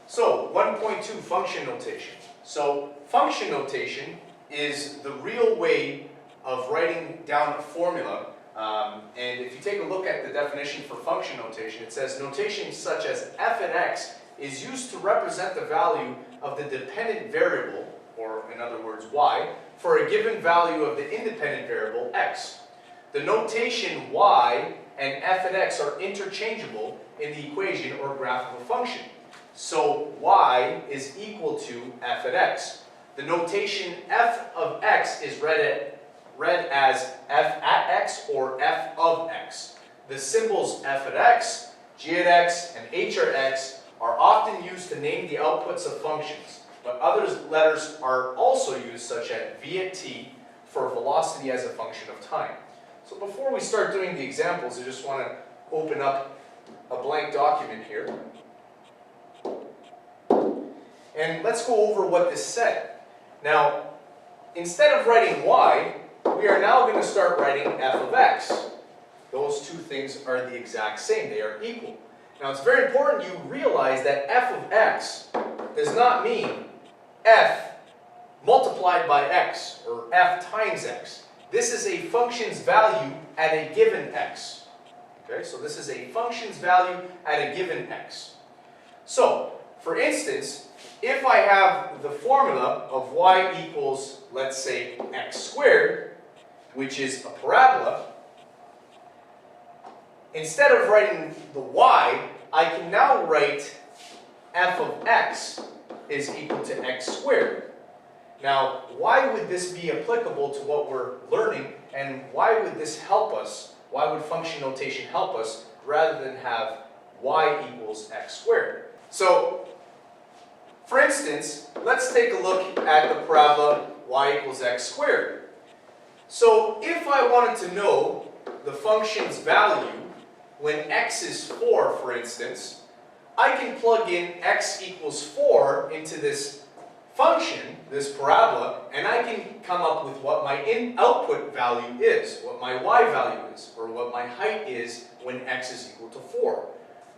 So 1.2 function notation. So function notation is the real way of writing down a formula. And if you take a look at the definition for function notation, it says notation such as f and x is used to represent the value of the dependent variable, or in other words y, for a given value of the independent variable x. The notation y and f and x are interchangeable in the equation or graph of a function. So y is equal to f at x. The notation f of x is read as f at x or f of x. The symbols f at x, g at x, and h at x are often used to name the outputs of functions, but other letters are also used, such as v at t for velocity as a function of time. So before we start doing the examples, I just want to open up a blank document here. And let's go over what this said. Now, instead of writing y, we are now going to start writing f of x. Those two things are the exact same. They are equal. Now, it's very important you realize that f of x does not mean f multiplied by x, or f times x. This is a function's value at a given x. Okay, so this is a function's value at a given x. So, for instance, if I have the formula of y equals, let's say, x squared, which is a parabola, instead of writing the y, I can now write f of x is equal to x squared. Now, why would this be applicable to what we're learning, and why would this help us? Why would function notation help us rather than have y equals x squared? So, for instance, let's take a look at the parabola y equals x squared. So if I wanted to know the function's value when x is 4, for instance, I can plug in x equals 4 into this function, this parabola, and I can come up with what my output value is, what my y value is, or what my height is when x is equal to 4.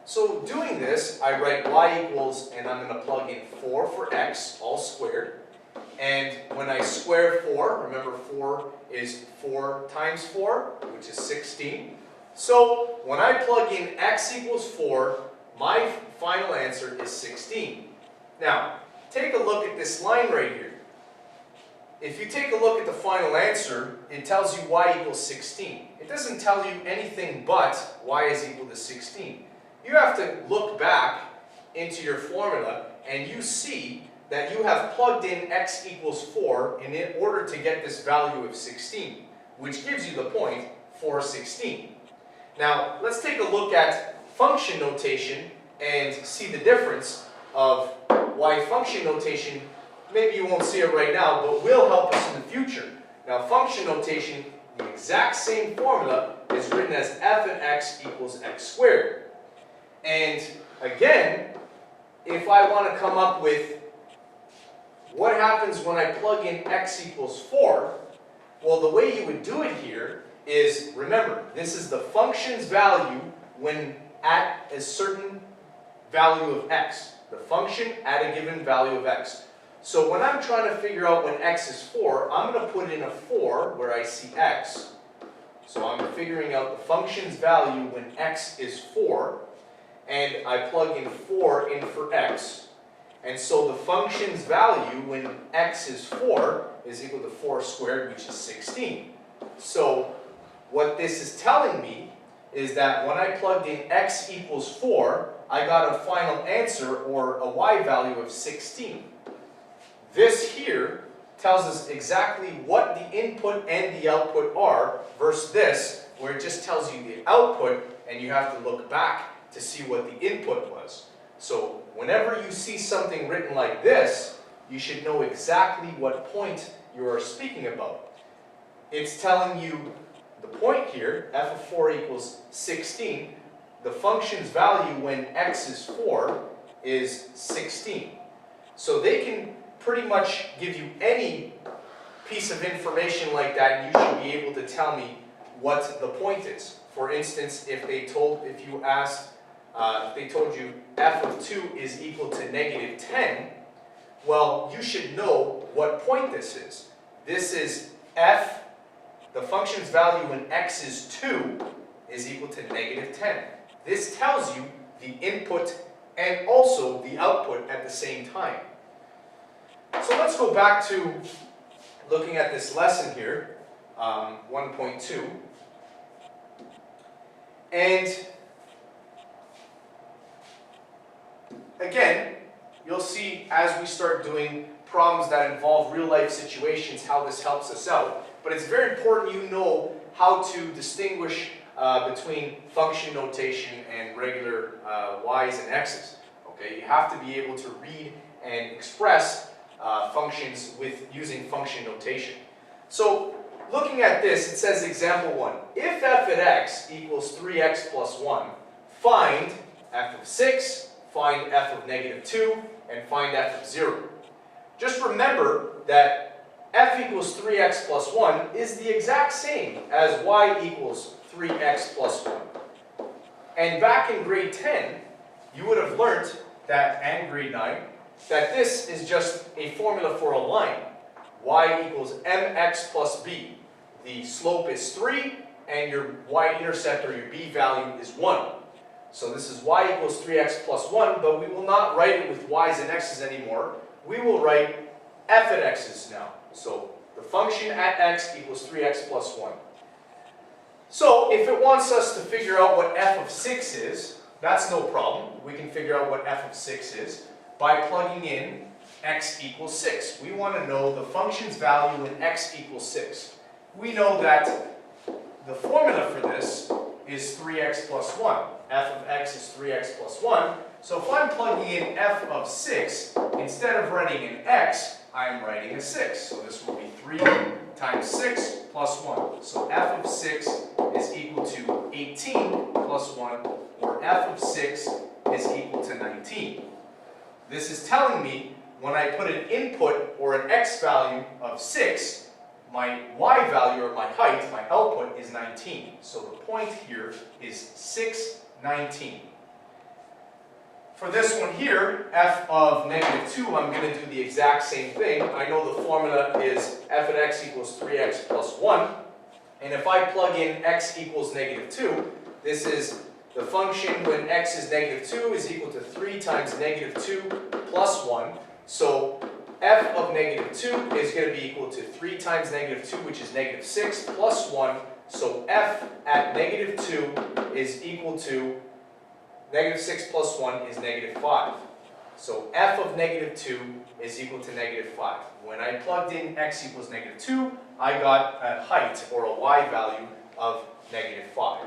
So doing this, I write y equals, and I'm going to plug in 4 for x, all squared. And when I square 4, remember 4 is 4 times 4, which is 16. So when I plug in x equals 4, my final answer is 16. Now, take a look at this line right here. If you take a look at the final answer, it tells you y equals 16. It doesn't tell you anything but y is equal to 16. You have to look back into your formula and you see that you have plugged in x equals 4 in order to get this value of 16, which gives you the point 416. Now, let's take a look at function notation and see the difference of why function notation, maybe you won't see it right now, but will help us in the future. Now, function notation, the exact same formula is written as f of x equals x squared. And again, if I want to come up with what happens when I plug in x equals 4, well, the way you would do it here is, remember, this is the function's value when at a certain value of x. The function at a given value of x. So when I'm trying to figure out when x is 4, I'm going to put in a 4 where I see x. So I'm figuring out the function's value when x is 4. And I plug in 4 in for x. And so the function's value when x is 4 is equal to 4 squared, which is 16. So what this is telling me is that when I plugged in x equals 4, I got a final answer, or a y value of 16. This here tells us exactly what the input and the output are, versus this, where it just tells you the output, and you have to look back to see what the input was. So whenever you see something written like this, you should know exactly what point you are speaking about. It's telling you the point here, f of 4 equals 16. The function's value when x is 4 is 16. So they can pretty much give you any piece of information like that, and you should be able to tell me what the point is. For instance, if you asked if they told you f of 2 is equal to negative 10, well, you should know what point this is. This is f, the function's value when x is 2 is equal to negative 10. This tells you the input and also the output at the same time. So let's go back to looking at this lesson here, 1.2. And again, you'll see as we start doing problems that involve real-life situations how this helps us out. But it's very important you know how to distinguish between function notation and regular y's and x's. Okay, you have to be able to read and express functions with using function notation. So looking at this, it says example 1. If f at x equals 3x plus 1, find f of 6, find f of negative 2, and find f of 0. Just remember that f equals 3x plus 1 is the exact same as y equals 3x plus 1. And back in grade 10, you would have learned that, and grade 9, that this is just a formula for a line. Y equals mx plus b. The slope is 3, and your y-intercept or your b value is 1. So this is y equals 3x plus 1, but we will not write it with y's and x's anymore. We will write f at x's now. So the function at x equals 3x plus 1. So if it wants us to figure out what f of 6 is, that's no problem. We can figure out what f of 6 is by plugging in x equals 6. We want to know the function's value when x equals 6. We know that the formula for this is 3x plus 1. F of x is 3x plus 1. So if I'm plugging in f of 6, instead of writing an x, I'm writing a 6. So this will be 3 times 6 plus 1. So f of 6 is equal to 18 plus 1, or f of 6 is equal to 19. This is telling me when I put an input or an x value of 6, my y value or my height, my output is 19. So the point here is 6, 19. For this one here, f of negative 2, I'm going to do the exact same thing. I know the formula is f at x equals 3x plus 1. And if I plug in x equals negative 2, this is the function when x is negative 2 is equal to 3 times negative 2 plus 1. So f of negative 2 is going to be equal to 3 times negative 2, which is negative 6, plus 1. So f at negative 2 is equal to negative 6 plus 1 is negative 5. So f of negative 2 is equal to negative 5. When I plugged in x equals negative 2, I got a height or a y value of negative 5.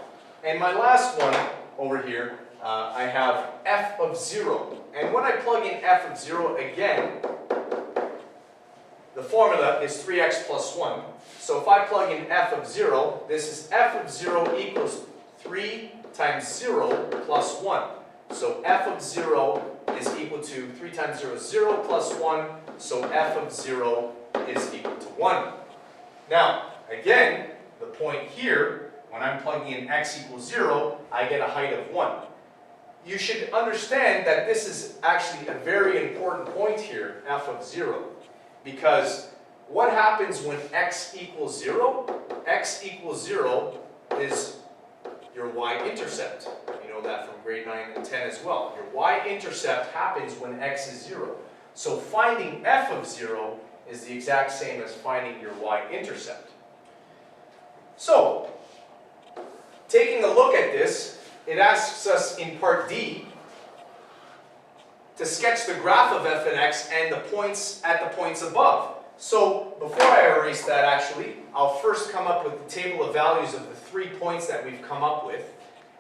And my last one over here, I have f of 0. And when I plug in f of 0 again, the formula is 3x plus 1. So if I plug in f of 0, this is f of 0 equals 3 times 0 plus 1. So f of 0 is equal to 3 times 0 is 0 plus 1. So f of 0 is equal to 1. Now, again, the point here, when I'm plugging in x equals 0, I get a height of 1. You should understand that this is actually a very important point here, f of 0. Because what happens when x equals 0? X equals 0 is your y-intercept. You know that from grade 9 and 10 as well. Your y-intercept happens when x is 0. So finding f of 0 is the exact same as finding your y-intercept. So, taking a look at this, it asks us in part D to sketch the graph of f and x and the points at the points above. So before I erase that actually, I'll first come up with the table of values of the 3 points that we've come up with.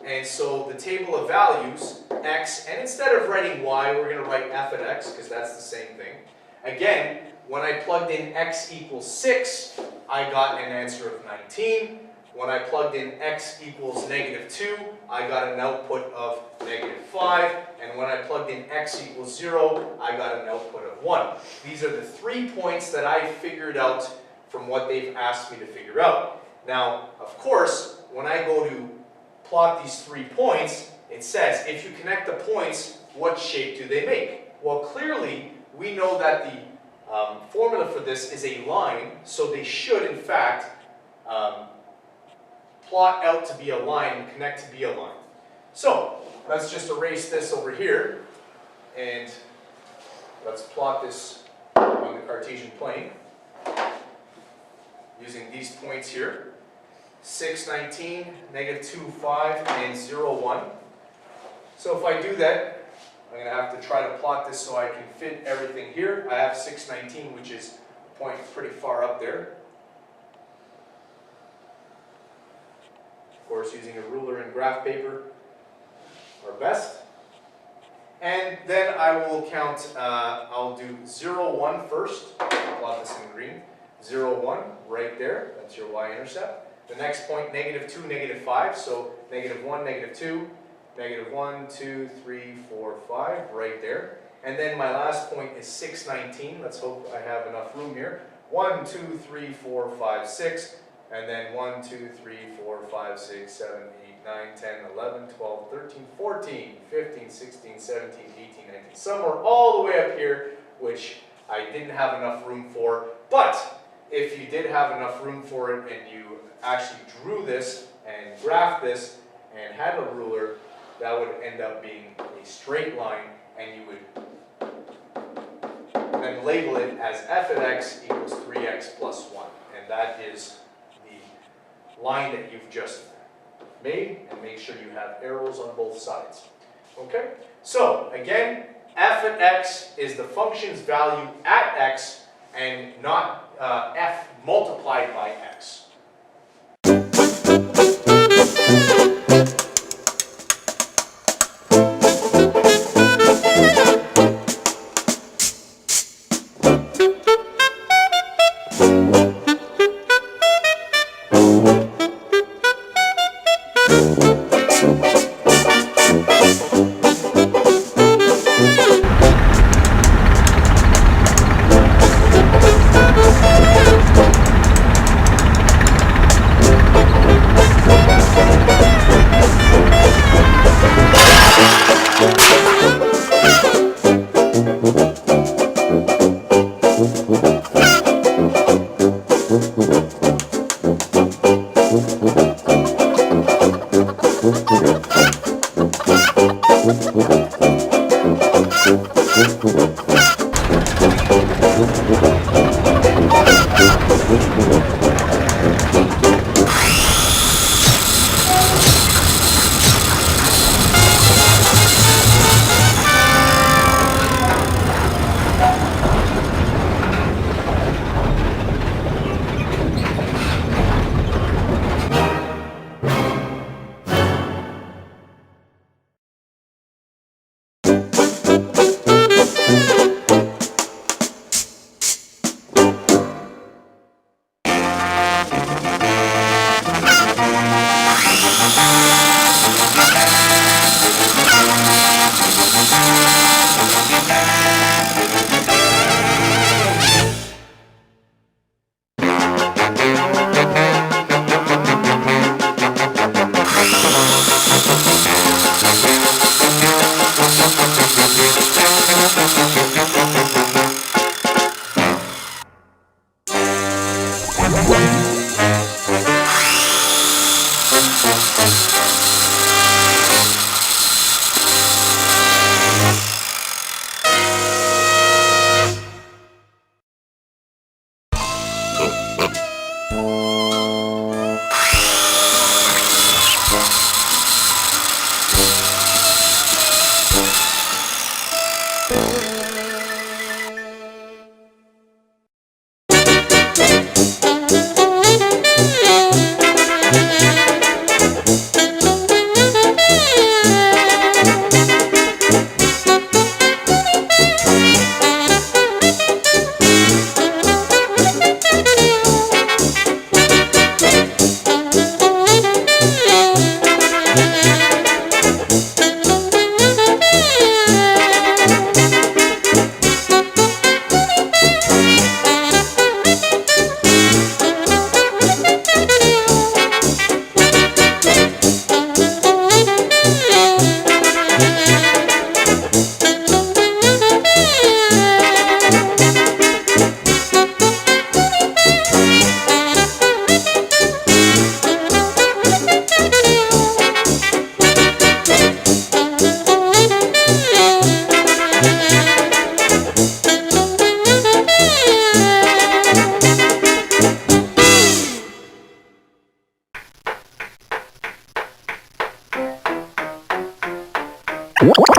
And so the table of values, x, and instead of writing y, we're going to write f at x because that's the same thing. Again, when I plugged in x equals 6, I got an answer of 19. When I plugged in x equals negative 2, I got an output of negative 5. And when I plugged in x equals 0, I got an output of 1. These are the 3 points that I figured out from what they've asked me to figure out. Now, of course, when I go to plot these 3 points, it says, if you connect the points, what shape do they make? Well, clearly, we know that the formula for this is a line, so they should, in fact, plot out to be a line and connect to be a line. So, let's just erase this over here, and let's plot this on the Cartesian plane using these points here. 6, 19, negative 2, 5, and 0, 1. So if I do that, I'm going to have to try to plot this so I can fit everything here. I have 6, 19, which is a point pretty far up there. Of course, using a ruler and graph paper are best. And then I will count, I'll do 0, 1 first. Plot this in green. 0, 1, right there. That's your y-intercept. The next point, negative 2, negative 5. So negative 1, negative 2, negative 1, 2, 3, 4, 5, right there. And then my last point is 6, 19. Let's hope I have enough room here. 1, 2, 3, 4, 5, 6. And then 1, 2, 3, 4, 5, 6, 7, 8, 9, 10, 11, 12, 13, 14, 15, 16, 17, 18, 19. Somewhere all the way up here, which I didn't have enough room for. But if you did have enough room for it and you actually drew this and graphed this and had a ruler, that would end up being a straight line, and you would then label it as f of x equals 3x plus 1. And that is the line that you've just made, and make sure you have arrows on both sides. Okay? So, again, f of x is the function's value at x and not f multiplied by x. What?